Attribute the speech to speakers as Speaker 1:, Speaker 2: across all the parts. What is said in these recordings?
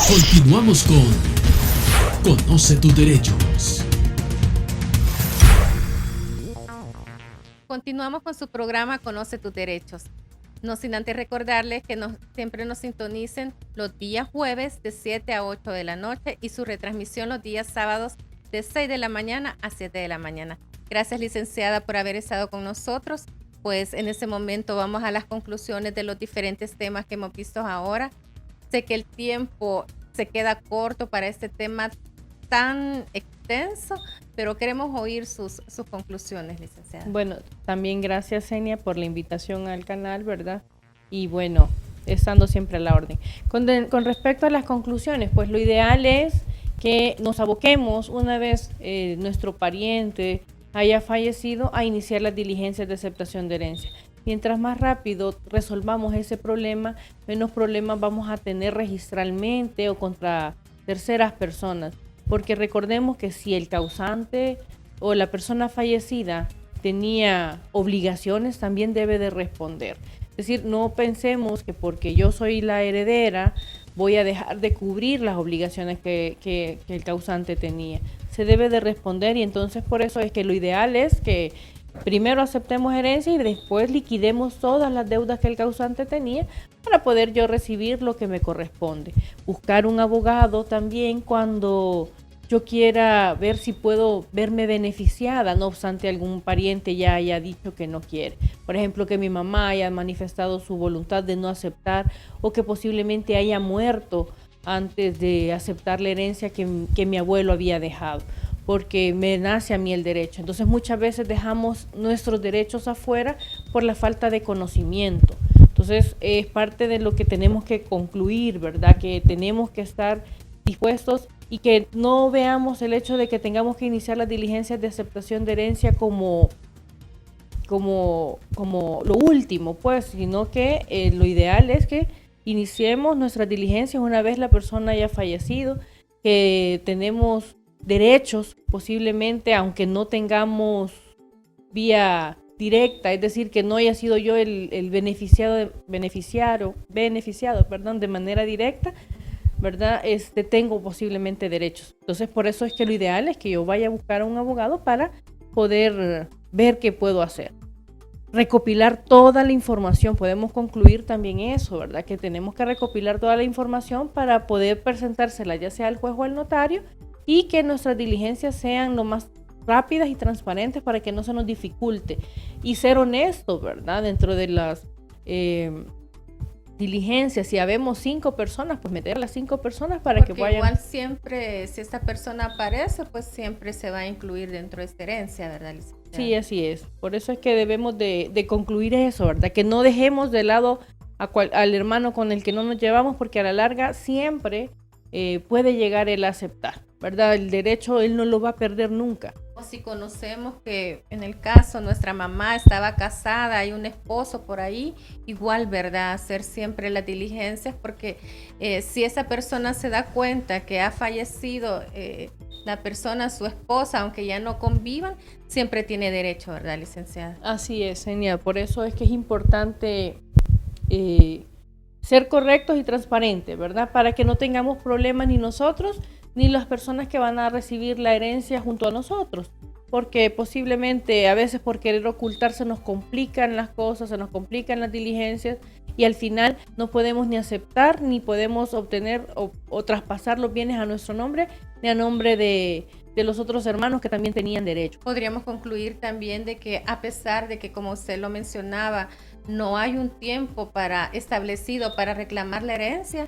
Speaker 1: Continuamos con Conoce tus derechos.
Speaker 2: Continuamos con su programa Conoce tus derechos. No sin antes recordarles que siempre nos sintonicen los días jueves de 7 a 8 de la noche y su retransmisión los días sábados de 6 de la mañana a 7 de la mañana. Gracias, licenciada, por haber estado con nosotros. Pues en este momento vamos a las conclusiones de los diferentes temas que hemos visto ahora. Sé que el tiempo se queda corto para este tema tan extenso, pero queremos oír sus conclusiones, licenciada.
Speaker 3: Bueno, también gracias, Zenia, por la invitación al canal, ¿verdad? Y bueno, estando siempre a la orden. Con respecto a las conclusiones, pues lo ideal es que nos aboquemos una vez nuestro pariente haya fallecido a iniciar las diligencias de aceptación de herencia. Mientras más rápido resolvamos ese problema, menos problemas vamos a tener registralmente o contra terceras personas. Porque recordemos que si el causante o la persona fallecida tenía obligaciones, también debe de responder. Es decir, no pensemos que porque yo soy la heredera voy a dejar de cubrir las obligaciones que el causante tenía. Se debe de responder y entonces por eso es que lo ideal es que primero aceptemos herencia y después liquidemos todas las deudas que el causante tenía para poder yo recibir lo que me corresponde. Buscar un abogado también cuando yo quiera ver si puedo verme beneficiada, no obstante algún pariente ya haya dicho que no quiere. Por ejemplo, que mi mamá haya manifestado su voluntad de no aceptar o que posiblemente haya muerto antes de aceptar la herencia que mi abuelo había dejado, porque me nace a mí el derecho. Entonces muchas veces dejamos nuestros derechos afuera por la falta de conocimiento. Entonces es parte de lo que tenemos que concluir, ¿verdad? Que tenemos que estar dispuestos y que no veamos el hecho de que tengamos que iniciar las diligencias de aceptación de herencia como lo último, pues, sino que lo ideal es que iniciemos nuestras diligencias una vez la persona haya fallecido, que tenemos derechos posiblemente, aunque no tengamos vía directa, es decir, que no haya sido yo el beneficiado, de manera directa, ¿verdad? Tengo posiblemente derechos. Entonces, por eso es que lo ideal es que yo vaya a buscar a un abogado para poder ver qué puedo hacer. Recopilar toda la información, podemos concluir también eso, ¿verdad? Que tenemos que recopilar toda la información para poder presentársela ya sea al juez o al notario y que nuestras diligencias sean lo más rápidas y transparentes para que no se nos dificulte. Y ser honestos, ¿verdad? Dentro de las diligencias, si habemos 5 personas, pues meter a las 5 personas para
Speaker 2: porque
Speaker 3: que vayan.
Speaker 2: Igual siempre, si esta persona aparece, pues siempre se va a incluir dentro de esta herencia, ¿verdad, licenciada?
Speaker 3: Sí, así es. Por eso es que debemos de concluir eso, ¿verdad? Que no dejemos de lado al hermano con el que no nos llevamos, porque a la larga siempre puede llegar él a aceptar, ¿verdad? El derecho él no lo va a perder nunca.
Speaker 2: O si conocemos que en el caso nuestra mamá estaba casada, hay un esposo por ahí, igual, ¿verdad? Hacer siempre las diligencias, porque si esa persona se da cuenta que ha fallecido la persona, su esposa, aunque ya no convivan, siempre tiene derecho, ¿verdad, licenciada?
Speaker 3: Así es, Zenia. Por eso es que es importante ser correctos y transparentes, ¿verdad? Para que no tengamos problemas ni nosotros ni las personas que van a recibir la herencia junto a nosotros, porque posiblemente a veces por querer ocultar se nos complican las cosas, se nos complican las diligencias y al final no podemos ni aceptar ni podemos obtener o traspasar los bienes a nuestro nombre ni a nombre de los otros hermanos que también tenían derecho.
Speaker 2: Podríamos concluir también de que a pesar de que, como usted lo mencionaba, no hay un tiempo establecido para reclamar la herencia,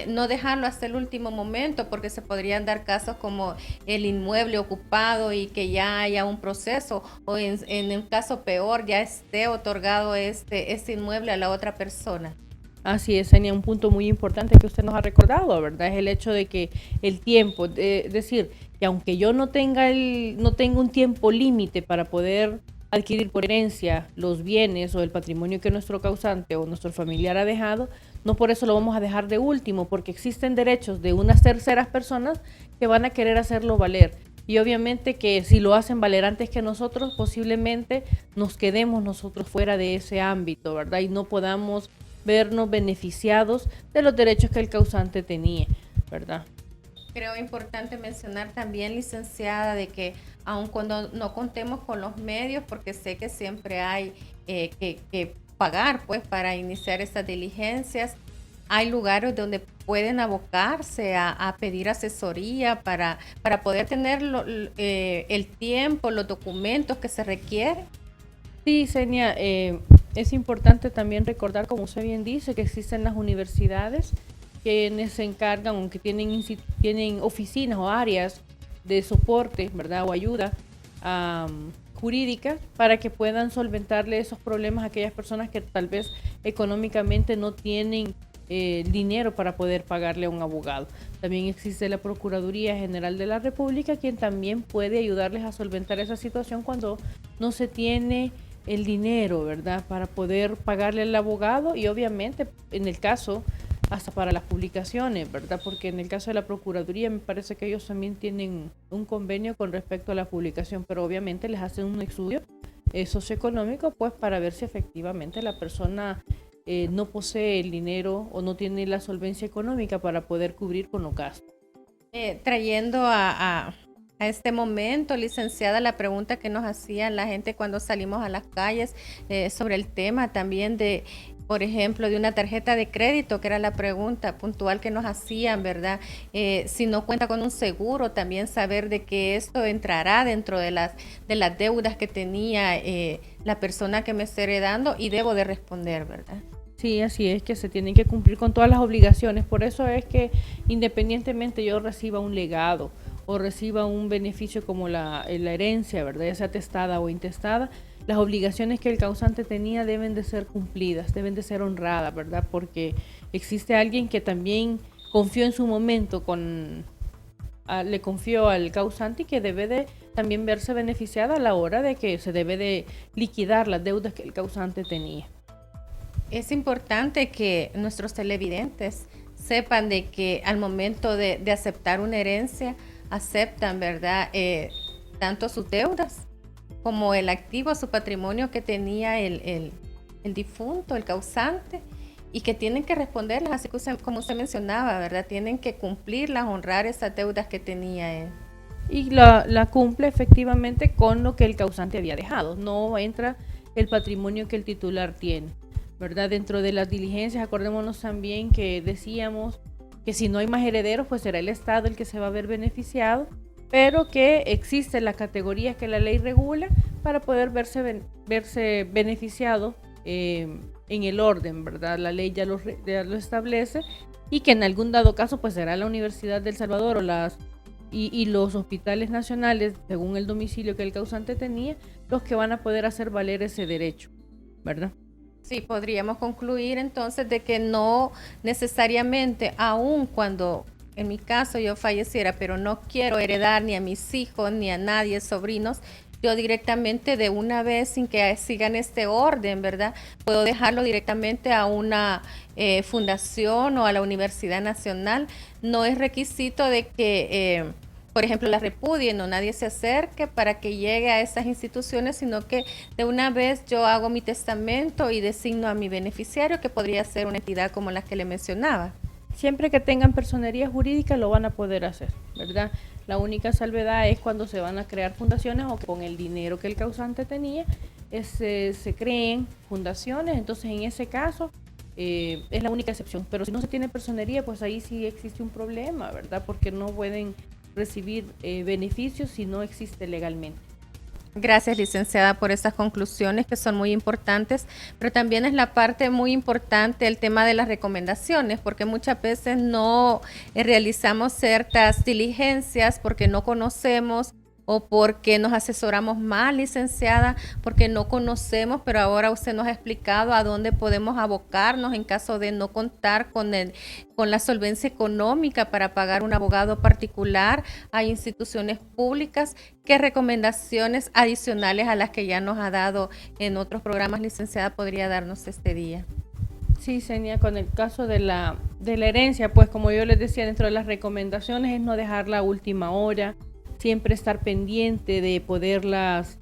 Speaker 2: no dejarlo hasta el último momento, porque se podrían dar casos como el inmueble ocupado y que ya haya un proceso, o en un caso peor ya esté otorgado este inmueble a la otra persona.
Speaker 3: Así es, Zenia, un punto muy importante que usted nos ha recordado, ¿verdad? Es el hecho de que el tiempo, es decir, que aunque yo no tenga un tiempo límite para poder adquirir por herencia los bienes o el patrimonio que nuestro causante o nuestro familiar ha dejado, no por eso lo vamos a dejar de último, porque existen derechos de unas terceras personas que van a querer hacerlo valer. Y obviamente que si lo hacen valer antes que nosotros, posiblemente nos quedemos nosotros fuera de ese ámbito, ¿verdad? Y no podamos vernos beneficiados de los derechos que el causante tenía, ¿verdad?
Speaker 2: Creo importante mencionar también, licenciada, de que aun cuando no contemos con los medios, porque sé que siempre hay que pagar pues para iniciar estas diligencias, hay lugares donde pueden abocarse a pedir asesoría para poder tener el tiempo, los documentos que se requieren.
Speaker 3: Sí, Senia, es importante también recordar, como usted bien dice, que existen las universidades quienes se encargan, aunque tienen oficinas o áreas de soporte, ¿verdad? O ayuda jurídica para que puedan solventarle esos problemas a aquellas personas que tal vez económicamente no tienen dinero para poder pagarle a un abogado. También existe la Procuraduría General de la República, quien también puede ayudarles a solventar esa situación cuando no se tiene el dinero, ¿verdad? Para poder pagarle al abogado y obviamente en el caso hasta para las publicaciones, ¿verdad? Porque en el caso de la Procuraduría me parece que ellos también tienen un convenio con respecto a la publicación, pero obviamente les hacen un estudio socioeconómico pues para ver si efectivamente la persona no posee el dinero o no tiene la solvencia económica para poder cubrir con los gastos.
Speaker 2: Trayendo a este momento, licenciada, la pregunta que nos hacían la gente cuando salimos a las calles sobre el tema también de, por ejemplo, de una tarjeta de crédito, que era la pregunta puntual que nos hacían, ¿verdad? Si no cuenta con un seguro, también saber de que esto entrará dentro de las deudas que tenía la persona que me está heredando y debo de responder, ¿verdad?
Speaker 3: Sí, así es, que se tienen que cumplir con todas las obligaciones. Por eso es que independientemente yo reciba un legado o reciba un beneficio como la herencia, ¿verdad? Ya sea testada o intestada, las obligaciones que el causante tenía deben de ser cumplidas, deben de ser honradas, ¿verdad? Porque existe alguien que también confió en su momento le confió al causante y que debe de también verse beneficiada a la hora de que se debe de liquidar las deudas que el causante tenía.
Speaker 2: Es importante que nuestros televidentes sepan de que al momento de aceptar una herencia, aceptan, ¿verdad? Tanto sus deudas como el activo, su patrimonio que tenía el difunto, el causante, y que tienen que responderlas, así como usted mencionaba, ¿verdad? Tienen que cumplirlas, honrar esas deudas que tenía él.
Speaker 3: Y la cumple efectivamente con lo que el causante había dejado. No entra el patrimonio que el titular tiene, ¿verdad? Dentro de las diligencias, acordémonos también que decíamos que si no hay más herederos, pues será el Estado el que se va a ver beneficiado, pero que existen las categorías que la ley regula para poder verse beneficiado en el orden, ¿verdad? La ley ya lo establece, y que en algún dado caso pues será la Universidad del Salvador o y los hospitales nacionales, según el domicilio que el causante tenía, los que van a poder hacer valer ese derecho, ¿verdad?
Speaker 2: Sí, podríamos concluir entonces de que no necesariamente, aun cuando en mi caso yo falleciera, pero no quiero heredar ni a mis hijos ni a nadie, sobrinos, yo directamente de una vez, sin que sigan este orden, ¿verdad? Puedo dejarlo directamente a una fundación o a la Universidad Nacional. No es requisito de que por ejemplo, la repudien o nadie se acerque para que llegue a esas instituciones, sino que de una vez yo hago mi testamento y designo a mi beneficiario, que podría ser una entidad como la que le mencionaba.
Speaker 3: Siempre que tengan personería jurídica lo van a poder hacer, ¿verdad? La única salvedad es cuando se van a crear fundaciones o con el dinero que el causante tenía, se creen fundaciones. Entonces en ese caso es la única excepción. Pero si no se tiene personería, pues ahí sí existe un problema, ¿verdad? Porque no pueden recibir beneficios si no existe legalmente.
Speaker 2: Gracias, licenciada, por estas conclusiones que son muy importantes, pero también es la parte muy importante el tema de las recomendaciones, porque muchas veces no realizamos ciertas diligencias porque no conocemos o porque nos asesoramos mal, licenciada, porque no conocemos, pero ahora usted nos ha explicado a dónde podemos abocarnos en caso de no contar con la solvencia económica para pagar un abogado particular. Hay instituciones públicas. ¿Qué recomendaciones adicionales a las que ya nos ha dado en otros programas, licenciada, podría darnos este día?
Speaker 3: Sí, Senia, con el caso de la herencia, pues como yo les decía, dentro de las recomendaciones es no dejarla a última hora, siempre estar pendiente de poderlas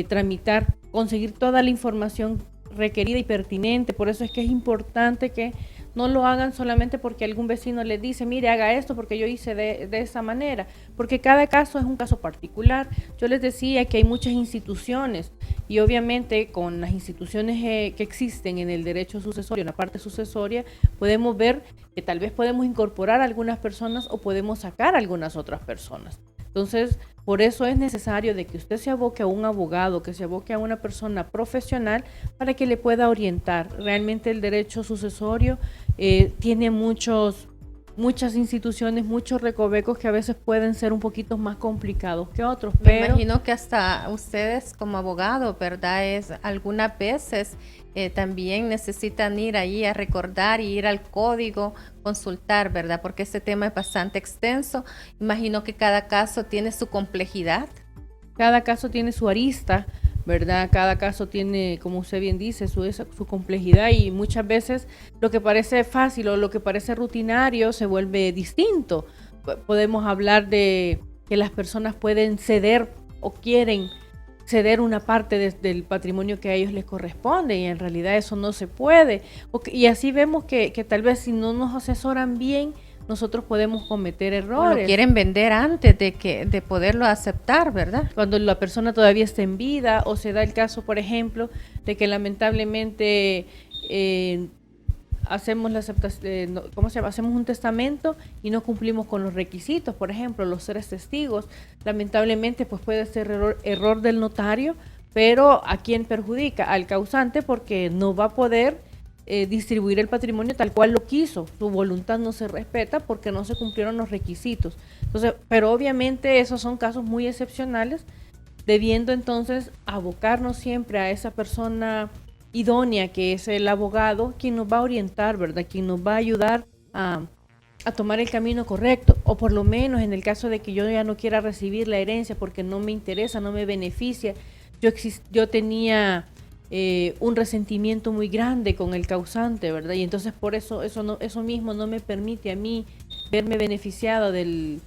Speaker 3: tramitar, conseguir toda la información requerida y pertinente. Por eso es que es importante que no lo hagan solamente porque algún vecino les dice, mire, haga esto porque yo hice de esa manera, porque cada caso es un caso particular. Yo les decía que hay muchas instituciones y obviamente con las instituciones que existen en el derecho sucesorio, en la parte sucesoria, podemos ver que tal vez podemos incorporar a algunas personas o podemos sacar a algunas otras personas. Entonces, por eso es necesario de que usted se aboque a un abogado, que se aboque a una persona profesional para que le pueda orientar. Realmente el derecho sucesorio tiene muchas instituciones, muchos recovecos que a veces pueden ser un poquito más complicados que otros.
Speaker 2: Me imagino que hasta ustedes como abogado, ¿verdad? Algunas veces también necesitan ir ahí a recordar y ir al código, consultar, ¿verdad? Porque este tema es bastante extenso. Imagino que cada caso tiene su complejidad.
Speaker 3: Cada caso tiene su arista, ¿verdad? Cada caso tiene, como usted bien dice, su complejidad y muchas veces lo que parece fácil o lo que parece rutinario se vuelve distinto. Podemos hablar de que las personas pueden ceder o quieren ceder una parte del patrimonio que a ellos les corresponde y en realidad eso no se puede. Y así vemos que tal vez si no nos asesoran bien, nosotros podemos cometer errores.
Speaker 2: O lo quieren vender antes de poderlo aceptar, ¿verdad?
Speaker 3: Cuando la persona todavía está en vida o se da el caso, por ejemplo, de que lamentablemente hacemos la aceptación, hacemos un testamento y no cumplimos con los requisitos, por ejemplo, los 3 testigos. Lamentablemente, pues puede ser error del notario, pero ¿a quién perjudica? Al causante, porque no va a poder distribuir el patrimonio tal cual lo quiso. Su voluntad no se respeta porque no se cumplieron los requisitos. Entonces, pero obviamente esos son casos muy excepcionales, debiendo entonces abocarnos siempre a esa persona idónea que es el abogado, quien nos va a orientar, ¿verdad? Quien nos va a ayudar a tomar el camino correcto, o por lo menos en el caso de que yo ya no quiera recibir la herencia porque no me interesa, no me beneficia. Yo tenía un resentimiento muy grande con el causante, ¿verdad? Y entonces por eso mismo no me permite a mí verme beneficiado del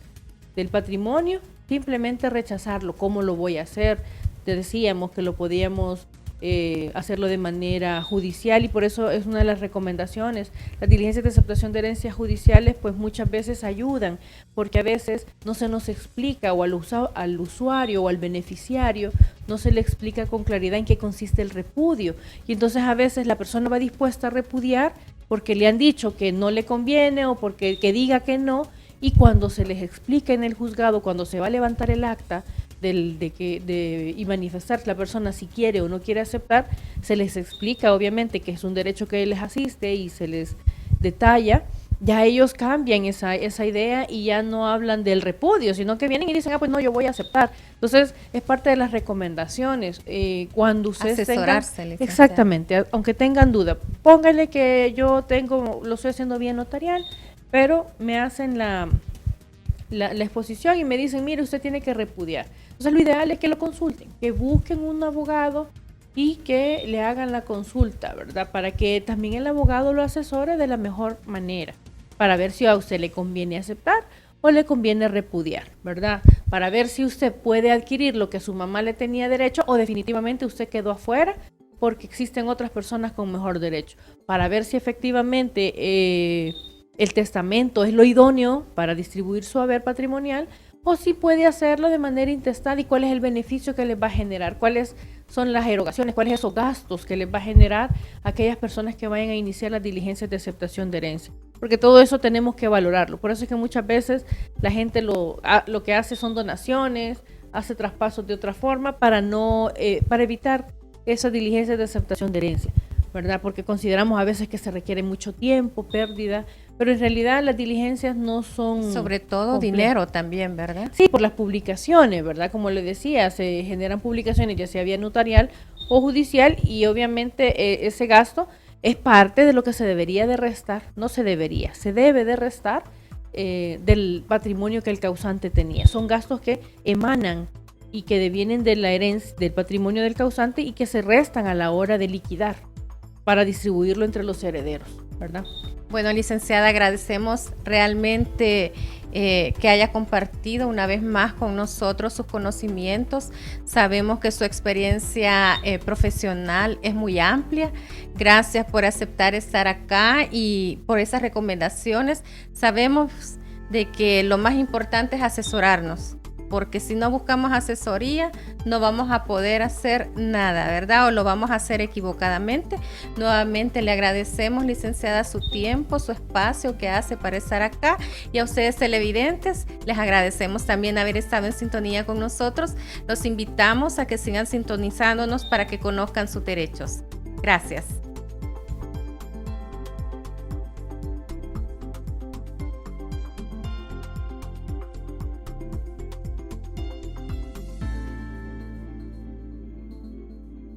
Speaker 3: patrimonio, simplemente rechazarlo. ¿Cómo lo voy a hacer? Te decíamos que lo podíamos hacerlo de manera judicial y por eso es una de las recomendaciones. Las diligencias de aceptación de herencias judiciales pues muchas veces ayudan porque a veces no se nos explica o al usuario o al beneficiario no se le explica con claridad en qué consiste el repudio y entonces a veces la persona va dispuesta a repudiar porque le han dicho que no le conviene o porque que diga que no y cuando se les explica en el juzgado, cuando se va a levantar el acta y manifestar la persona si quiere o no quiere aceptar, se les explica obviamente que es un derecho que les asiste y se les detalla, ya ellos cambian esa idea y ya no hablan del repudio, sino que vienen y dicen, pues no, yo voy a aceptar. Entonces, es parte de las recomendaciones. Cuando ustedes
Speaker 2: asesorarse.
Speaker 3: Exactamente, aunque tengan duda, póngale que yo lo estoy haciendo bien notarial, pero me hacen la exposición y me dicen, mire, usted tiene que repudiar. Entonces lo ideal es que lo consulten, que busquen un abogado y que le hagan la consulta, ¿verdad? Para que también el abogado lo asesore de la mejor manera, para ver si a usted le conviene aceptar o le conviene repudiar, ¿verdad? Para ver si usted puede adquirir lo que su mamá le tenía derecho o definitivamente usted quedó afuera porque existen otras personas con mejor derecho. Para ver si efectivamente el testamento es lo idóneo para distribuir su haber patrimonial o si puede hacerlo de manera intestada y cuál es el beneficio que les va a generar, cuáles son las erogaciones, cuáles son esos gastos que les va a generar a aquellas personas que vayan a iniciar las diligencias de aceptación de herencia. Porque todo eso tenemos que valorarlo. Por eso es que muchas veces la gente lo que hace son donaciones, hace traspasos de otra forma para evitar esas diligencias de aceptación de herencia, ¿verdad? Porque consideramos a veces que se requiere mucho tiempo, pérdida, pero en realidad las diligencias no son...
Speaker 2: Sobre todo dinero también, ¿verdad?
Speaker 3: Sí, por las publicaciones, ¿verdad? Como le decía, se generan publicaciones ya sea vía notarial o judicial y obviamente ese gasto es parte de lo que se debería de restar, no se debería, se debe de restar del patrimonio que el causante tenía. Son gastos que emanan y que devienen de la herencia, del patrimonio del causante y que se restan a la hora de liquidar para distribuirlo entre los herederos. ¿verdad?
Speaker 2: Bueno, licenciada, agradecemos realmente que haya compartido una vez más con nosotros sus conocimientos. Sabemos que su experiencia profesional es muy amplia. Gracias por aceptar estar acá y por esas recomendaciones. Sabemos de que lo más importante es asesorarnos, porque si no buscamos asesoría no vamos a poder hacer nada, ¿verdad? O lo vamos a hacer equivocadamente. Nuevamente le agradecemos, licenciada, su tiempo, su espacio que hace para estar acá, y a ustedes televidentes les agradecemos también haber estado en sintonía con nosotros. Los invitamos a que sigan sintonizándonos para que conozcan sus derechos. Gracias.